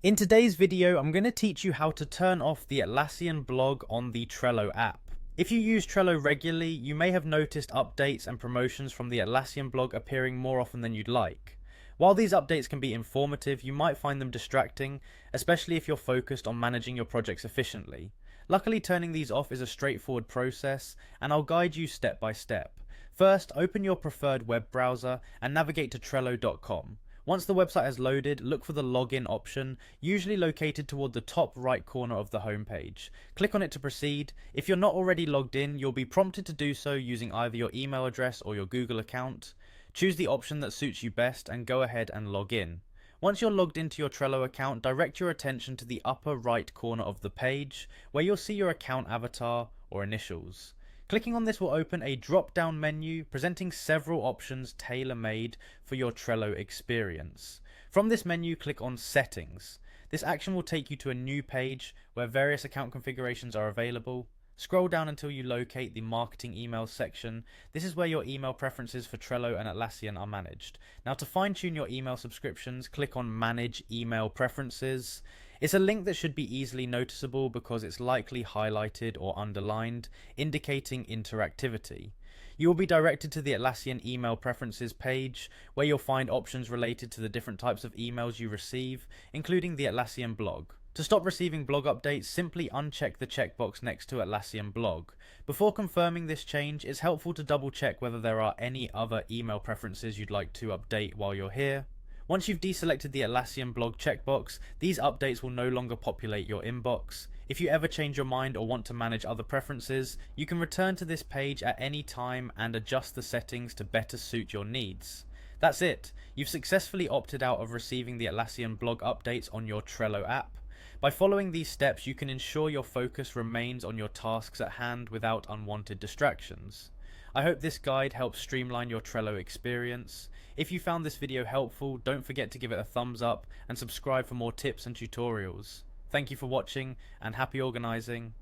In today's video, I'm going to teach you how to turn off the Atlassian blog on the Trello app. If you use Trello regularly, you may have noticed updates and promotions from the Atlassian blog appearing more often than you'd like. While these updates can be informative, you might find them distracting, especially if you're focused on managing your projects efficiently. Luckily, turning these off is a straightforward process, and I'll guide you step by step. First, open your preferred web browser and navigate to Trello.com. Once the website has loaded, look for the login option, usually located toward the top right corner of the homepage. Click on it to proceed. If you're not already logged in, you'll be prompted to do so using either your email address or your Google account. Choose the option that suits you best and go ahead and log in. Once you're logged into your Trello account, direct your attention to the upper right corner of the page, where you'll see your account avatar or initials. Clicking on this will open a drop-down menu presenting several options tailor-made for your Trello experience. From this menu, click on Settings. This action will take you to a new page where various account configurations are available. Scroll down until you locate the Marketing Emails section. This is where your email preferences for Trello and Atlassian are managed. Now, to fine-tune your email subscriptions, click on Manage Email Preferences. It's a link that should be easily noticeable because it's likely highlighted or underlined, indicating interactivity. You will be directed to the Atlassian email preferences page, where you'll find options related to the different types of emails you receive, including the Atlassian blog. To stop receiving blog updates, simply uncheck the checkbox next to Atlassian blog. Before confirming this change, it's helpful to double check whether there are any other email preferences you'd like to update while you're here. Once you've deselected the Atlassian blog checkbox, these updates will no longer populate your inbox. If you ever change your mind or want to manage other preferences, you can return to this page at any time and adjust the settings to better suit your needs. That's it. You've successfully opted out of receiving the Atlassian blog updates on your Trello app. By following these steps, you can ensure your focus remains on your tasks at hand without unwanted distractions. I hope this guide helps streamline your Trello experience. If you found this video helpful, don't forget to give it a thumbs up and subscribe for more tips and tutorials. Thank you for watching and happy organizing.